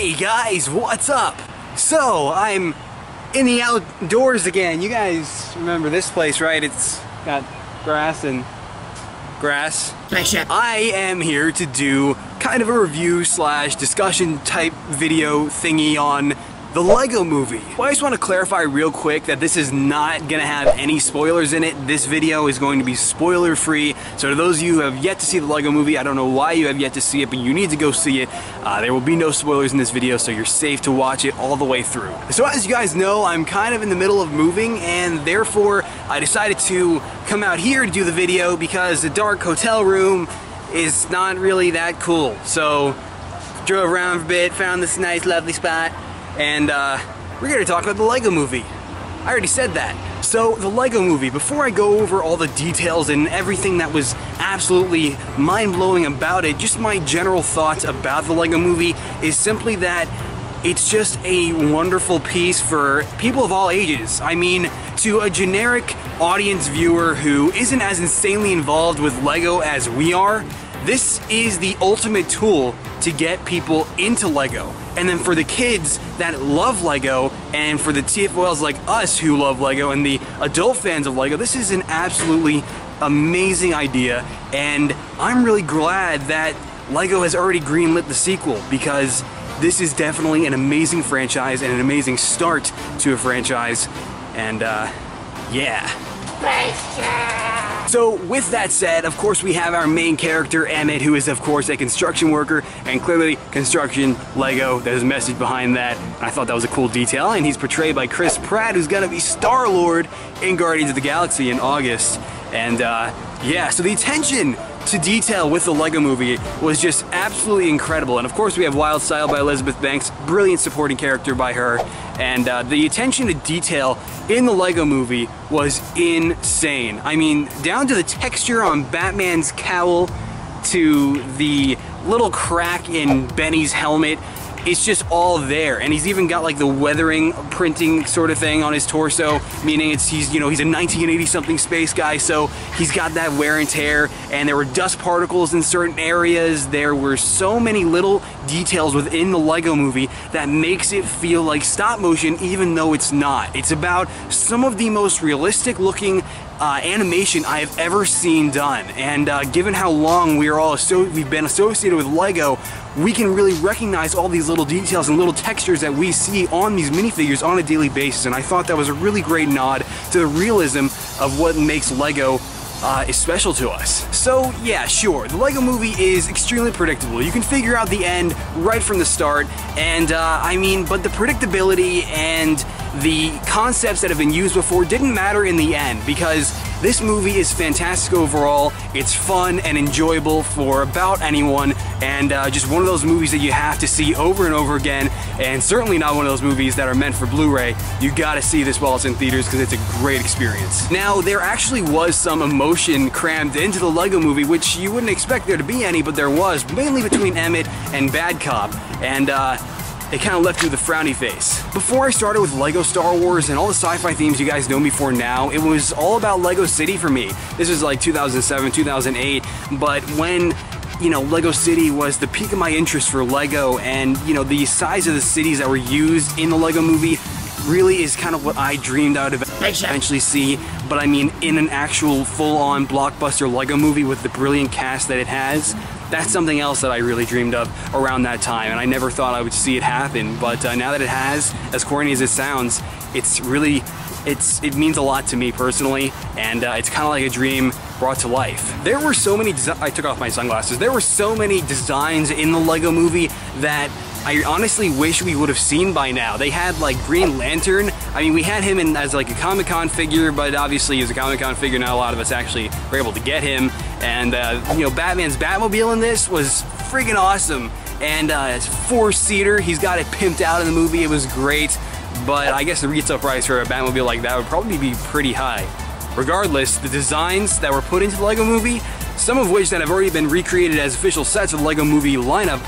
Hey guys, what's up? So, I'm in the outdoors again. You guys remember this place, right? It's got grass and grass. I am here to do kind of a review slash discussion type video thingy on the Lego Movie. Well, I just want to clarify real quick that this is not going to have any spoilers in it. This video is going to be spoiler free. So to those of you who have yet to see the Lego Movie, I don't know why you have yet to see it, but you need to go see it. There will be no spoilers in this video, so you're safe to watch it all the way through. So as you guys know, I'm kind of in the middle of moving, and therefore I decided to come out here to do the video because the dark hotel room is not really that cool. So drove around a bit, found this nice lovely spot, and we're here to talk about the Lego Movie. I already said that. So the Lego Movie, before I go over all the details and everything that was absolutely mind-blowing about it, just my general thoughts about the Lego Movie is simply that it's just a wonderful piece for people of all ages. I mean, to a generic audience viewer who isn't as insanely involved with Lego as we are, this is the ultimate tool to get people into Lego. And then for the kids that love Lego, and for the TFOLs like us who love Lego, and the adult fans of Lego, this is an absolutely amazing idea. And I'm really glad that Lego has already greenlit the sequel, because this is definitely an amazing franchise and an amazing start to a franchise. And yeah. So with that said, of course we have our main character, Emmett, who is of course a construction worker, and clearly construction Lego. There's a message behind that, and I thought that was a cool detail. And he's portrayed by Chris Pratt, who's gonna be Star-Lord in Guardians of the Galaxy in August. And yeah, so the attention to detail with the Lego Movie was just absolutely incredible. And of course we have Wild Style by Elizabeth Banks, brilliant supporting character by her. And the attention to detail in the Lego Movie was insane. I mean, down to the texture on Batman's cowl, to the little crack in Benny's helmet, it's just all there. And he's even got like the weathering printing sort of thing on his torso, meaning he's a 1980 something space guy, so he's got that wear and tear. And there were dust particles in certain areas. There were so many little details within the Lego Movie that makes it feel like stop motion, even though it's not. It's about some of the most realistic looking animation I have ever seen done. And given how long we've been associated with Lego, we can really recognize all these little details and little textures that we see on these minifigures on a daily basis. And I thought that was a really great nod to the realism of what makes Lego is special to us. So yeah, sure, the Lego Movie is extremely predictable. You can figure out the end right from the start, and I mean, but the predictability and the concepts that have been used before didn't matter in the end, because this movie is fantastic overall. It's fun and enjoyable for about anyone, and just one of those movies that you have to see over and over again, and certainly not one of those movies that are meant for Blu-ray. You gotta see this while it's in theaters, because it's a great experience. Now, there actually was some emotion crammed into the Lego Movie, which you wouldn't expect there to be any, but there was, mainly between Emmett and Bad Cop, and it kind of left you with a frowny face. Before I started with Lego Star Wars and all the sci-fi themes you guys know me for now, it was all about Lego City for me. This was like 2007, 2008, but when Lego City was the peak of my interest for Lego, and the size of the cities that were used in the Lego Movie really is kind of what I dreamed I would eventually see. But I mean, in an actual full-on blockbuster Lego Movie with the brilliant cast that it has, that's something else that I really dreamed of around that time, and I never thought I would see it happen. But now that it has, as corny as it sounds, it means a lot to me personally, and it's kind of like a dream brought to life. There were so many I took off my sunglasses. There were so many designs in the Lego Movie that I honestly wish we would have seen by now. They had like Green Lantern. I mean, we had him as like a Comic-Con figure, but obviously he was a Comic-Con figure. Not a lot of us actually were able to get him. And Batman's Batmobile in this was friggin' awesome. And it's a 4-seater. He's got it pimped out in the movie. It was great. But I guess the retail price for a Batmobile like that would probably be pretty high. Regardless, the designs that were put into the Lego Movie, some of which that have already been recreated as official sets of the Lego Movie lineup,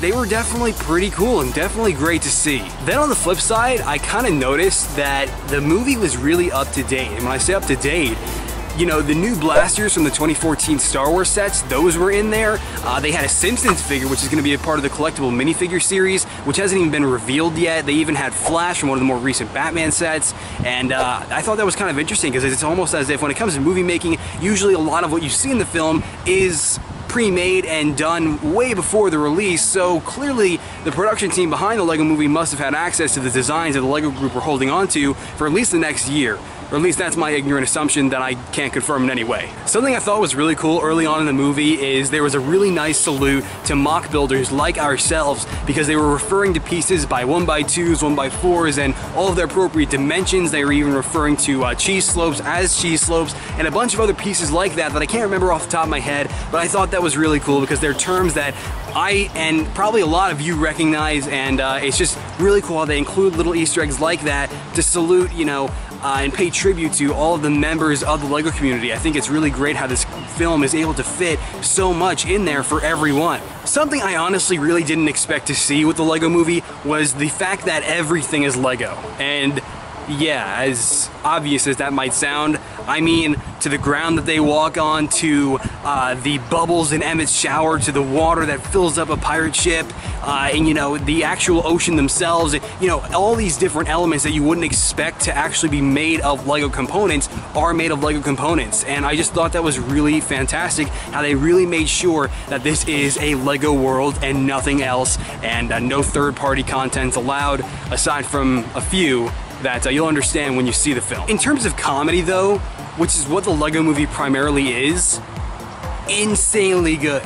they were definitely pretty cool and definitely great to see. Then on the flip side, I kind of noticed that the movie was really up to date. And when I say up to date, You know, the new blasters from the 2014 Star Wars sets, those were in there. They had a Simpsons figure, which is going to be a part of the collectible minifigure series, which hasn't even been revealed yet. They even had Flash from one of the more recent Batman sets, and I thought that was kind of interesting because it's almost as if when it comes to movie making, usually a lot of what you see in the film is pre-made and done way before the release, so clearly the production team behind the LEGO Movie must have had access to the designs that the LEGO Group were holding on to for at least the next year. Or at least that's my ignorant assumption that I can't confirm in any way. Something I thought was really cool early on in the movie is there was a really nice salute to mock builders like ourselves, because they were referring to pieces by 1x2s, 1x4s, and all of their appropriate dimensions. They were even referring to cheese slopes as cheese slopes, and a bunch of other pieces like that that I can't remember off the top of my head, but I thought that was really cool because they're terms that I and probably a lot of you recognize, and it's just really cool how they include little Easter eggs like that to salute, you know, and pay tribute to all of the members of the LEGO community. I think it's really great how this film is able to fit so much in there for everyone. Something I honestly really didn't expect to see with the LEGO Movie was the fact that everything is LEGO. And yeah, as obvious as that might sound, I mean, to the ground that they walk on, to the bubbles in Emmett's shower, to the water that fills up a pirate ship, and you know, the actual ocean themselves, and, you know, all these different elements that you wouldn't expect to actually be made of LEGO components are made of LEGO components. And I just thought that was really fantastic, how they really made sure that this is a LEGO world and nothing else, and no third-party content allowed, aside from a few that you'll understand when you see the film. In terms of comedy though, which is what the LEGO Movie primarily is, insanely good.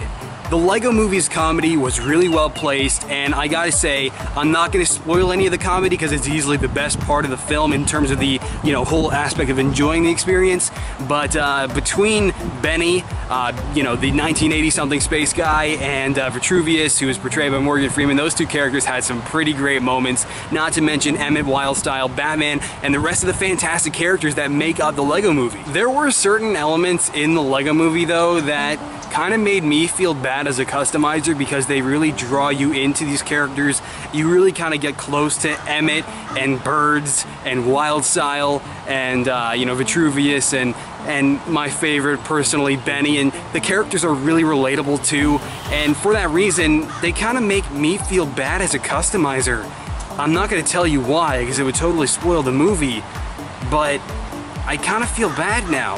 The LEGO Movie's comedy was really well placed, and I gotta say, I'm not gonna spoil any of the comedy because it's easily the best part of the film in terms of the, you know, whole aspect of enjoying the experience. But between Benny, you know, the 1980-something space guy, and Vitruvius, who is portrayed by Morgan Freeman, those two characters had some pretty great moments, not to mention Emmett Wildstyle, Batman, and the rest of the fantastic characters that make up the LEGO Movie. There were certain elements in the LEGO Movie, though, that kind of made me feel bad as a customizer because they really draw you into these characters. You really kind of get close to Emmett and Birds and Wildstyle and you know, Vitruvius and my favorite personally, Benny, and the characters are really relatable too, and for that reason they kind of make me feel bad as a customizer. I'm not going to tell you why because it would totally spoil the movie, but I kind of feel bad now.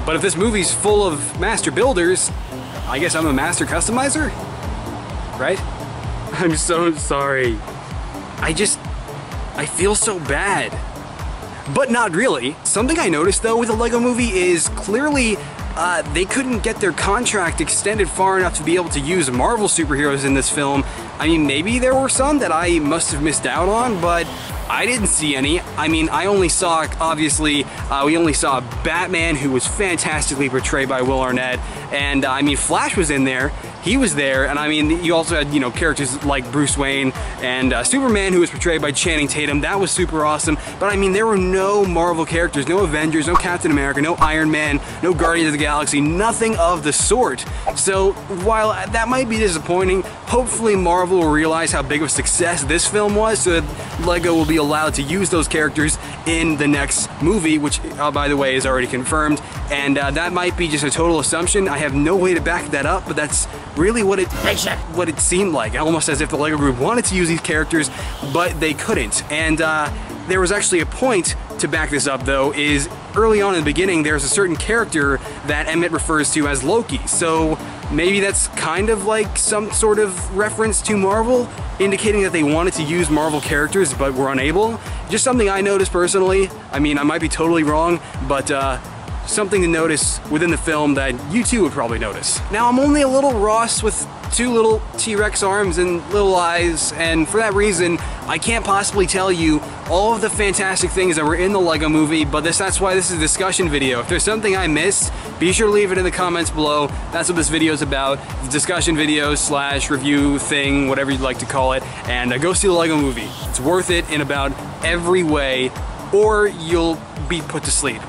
But if this movie's full of master builders, I guess I'm a master customizer? Right? I'm so sorry. I feel so bad. But not really. Something I noticed though with the LEGO Movie is clearly they couldn't get their contract extended far enough to be able to use Marvel superheroes in this film. I mean, maybe there were some that I must have missed out on, but I didn't see any. I mean, I only saw, obviously, we only saw Batman, who was fantastically portrayed by Will Arnett, and I mean, Flash was in there. He was there, and I mean, you also had, you know, characters like Bruce Wayne and Superman, who was portrayed by Channing Tatum. That was super awesome. But I mean, there were no Marvel characters, no Avengers, no Captain America, no Iron Man, no Guardians of the Galaxy, nothing of the sort. So while that might be disappointing, hopefully Marvel will realize how big of a success this film was, so that LEGO will be allowed to use those characters in the next movie, which, by the way, is already confirmed. And that might be just a total assumption. I have no way to back that up, but that's really what it seemed like. Almost as if the LEGO Group wanted to use these characters, but they couldn't. And there was actually a point to back this up, though, is early on in the beginning, there's a certain character that Emmett refers to as Loki. So maybe that's kind of like some sort of reference to Marvel, indicating that they wanted to use Marvel characters but were unable. Just something I noticed personally. I mean, I might be totally wrong, but something to notice within the film that you too would probably notice. Now, I'm only a little Ross with two little T-Rex arms and little eyes, and for that reason, I can't possibly tell you all of the fantastic things that were in the LEGO Movie, but that's why this is a discussion video. If there's something I missed, be sure to leave it in the comments below. That's what this video is about. It's a discussion video / review thing, whatever you'd like to call it, and go see the LEGO Movie. It's worth it in about every way, or you'll be put to sleep.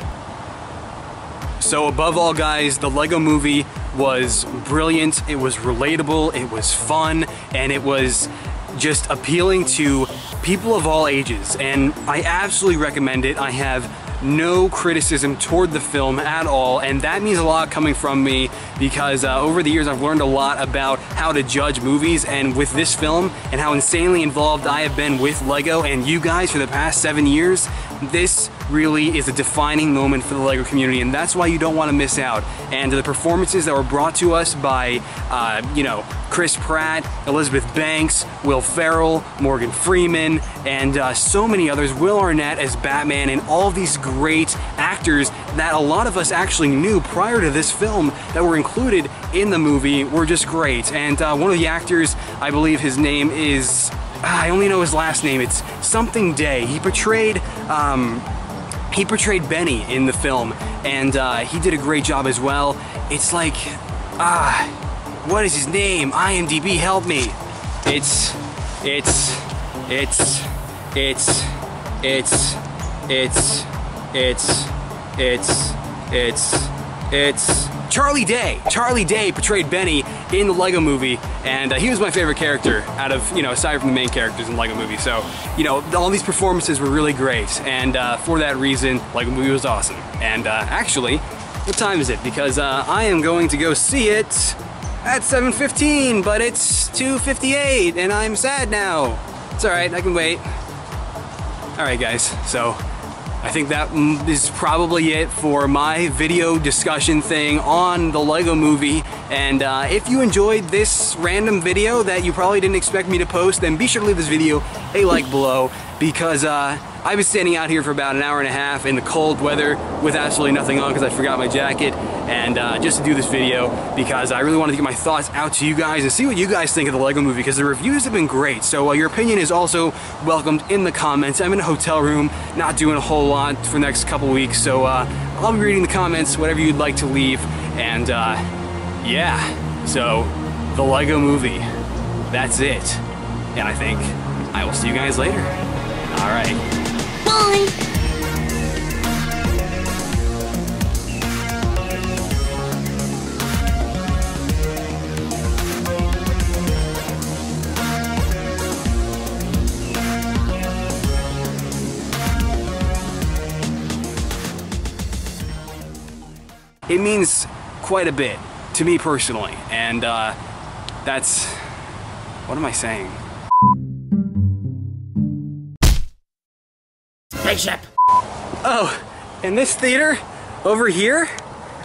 So above all, guys, the LEGO Movie was brilliant, it was relatable, it was fun, and it was just appealing to people of all ages, and I absolutely recommend it. I have no criticism toward the film at all, and that means a lot coming from me because over the years I've learned a lot about how to judge movies, and with this film and how insanely involved I have been with LEGO and you guys for the past 7 years, this really is a defining moment for the LEGO community, and that's why you don't want to miss out. And the performances that were brought to us by, you know, Chris Pratt, Elizabeth Banks, Will Ferrell, Morgan Freeman, and so many others, Will Arnett as Batman, and all of these great actors that a lot of us actually knew prior to this film that were included in the movie were just great. And one of the actors, I believe his name is, I only know his last name, it's something Day. He portrayed Benny in the film, and he did a great job as well. It's like, what is his name? IMDb, help me. It's Charlie Day. Charlie Day portrayed Benny in the LEGO movie, and he was my favorite character out of, you know, aside from the main characters in the LEGO movie. So, you know, all these performances were really great, and for that reason, LEGO movie was awesome. And actually, what time is it? Because I am going to go see it at 7:15, but it's 2:58, and I'm sad now. It's alright, I can wait. Alright guys, so I think that is probably it for my video discussion thing on the LEGO movie. And if you enjoyed this random video that you probably didn't expect me to post, then be sure to leave this video a like below, because I've been standing out here for about an hour and a half in the cold weather with absolutely nothing on because I forgot my jacket, and just to do this video because I really wanted to get my thoughts out to you guys and see what you guys think of the LEGO movie, because the reviews have been great. So your opinion is also welcomed in the comments. I'm in a hotel room, not doing a whole lot for the next couple weeks, so I'll be reading the comments, whatever you'd like to leave. And yeah, so the LEGO movie, that's it. And I think I will see you guys later. All right. Bye! It means quite a bit to me personally, and that's, what am I saying? Spaceship! Oh, and this theater over here,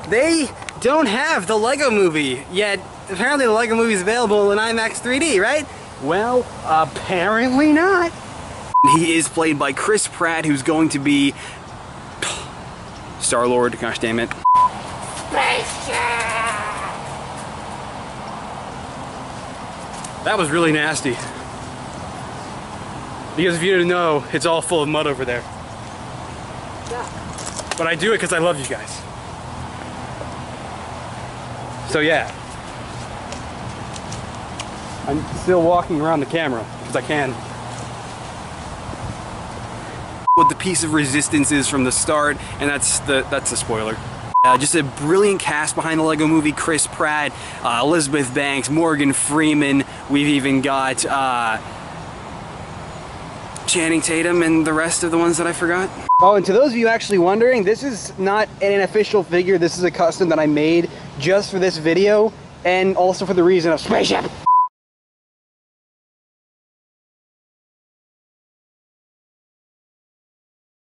they don't have the LEGO movie yet. Apparently the LEGO movie is available in IMAX 3D, right? Well, apparently not. He is played by Chris Pratt, who's going to be Star-Lord, gosh damn it. That was really nasty. Because if you didn't know, it's all full of mud over there. Yeah. But I do it because I love you guys. So yeah. I'm still walking around the camera because I can. What the piece of resistance is from the start, and that's a spoiler. Just a brilliant cast behind the LEGO movie. Chris Pratt, Elizabeth Banks, Morgan Freeman. We've even got Channing Tatum and the rest of the ones that I forgot. Oh, and to those of you actually wondering, this is not an official figure. This is a custom that I made just for this video, and also for the reason of spaceship.